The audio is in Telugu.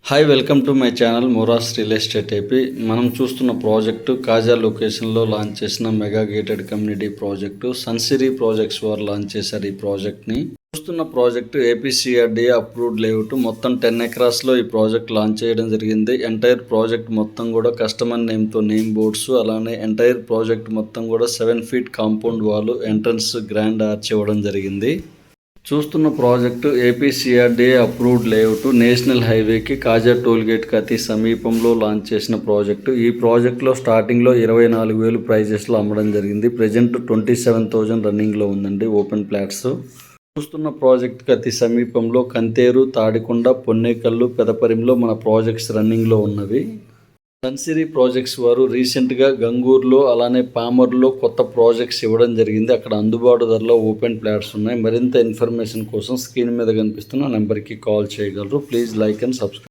Hi welcome to my channel మొరాస్ రియల్ ఎస్టేట్ ఏపీ. మనం చూస్తున్న ప్రాజెక్టు కాజా లొకేషన్లో లాంచ్ చేసిన మెగా గేటెడ్ కమ్యూనిటీ ప్రాజెక్టు సన్సిరీ ప్రాజెక్ట్స్ వారు లాంచ్ చేశారు. ఈ ప్రాజెక్ట్ని చూస్తున్న ప్రాజెక్టు ఏపీసీఆర్డీఏ అప్రూవ్డ్ లేఅవుట్. మొత్తం 10 ఎకరాస్లో ఈ ప్రాజెక్ట్ లాంచ్ చేయడం జరిగింది. ఎంటైర్ ప్రాజెక్ట్ మొత్తం కూడా కస్టమర్ నేమ్తో నేమ్ బోర్డ్స్, అలానే ఎంటైర్ ప్రాజెక్ట్ మొత్తం కూడా 7 feet compound wall, entrance grand arch ఇవ్వడం జరిగింది. చూస్తున్న project APCRDA approved layout, national హైవేకి కాజా టోల్గేట్కి అతి సమీపంలో లాంచ్ చేసిన ప్రాజెక్టు. ఈ ప్రాజెక్టులో స్టార్టింగ్లో 24,000 ప్రైజెస్లో అమ్మడం జరిగింది. ప్రజెంట్ 27,000 రన్నింగ్లో ఉందండి ఓపెన్ ప్లాట్స్. చూస్తున్న ప్రాజెక్టుకి అతి సమీపంలో కంతేరు, తాడికొండ, పొన్నేకల్లు, పెదపరిమిలో మన ప్రాజెక్ట్స్ రన్నింగ్లో ఉన్నవి. సన్సిరీ ప్రాజెక్ట్స్ వారు రీసెంట్గా గంగూర్లో అలానే పామర్లో కొత్త ప్రాజెక్ట్స్ ఇవ్వడం జరిగింది. అక్కడ అందుబాటు ధరలో ఓపెన్ ప్లాట్స్ ఉన్నాయి. మరింత ఇన్ఫర్మేషన్ కోసం స్క్రీన్ మీద కనిపిస్తున్న నెంబర్కి కాల్ చేయగలరు. Please like and subscribe.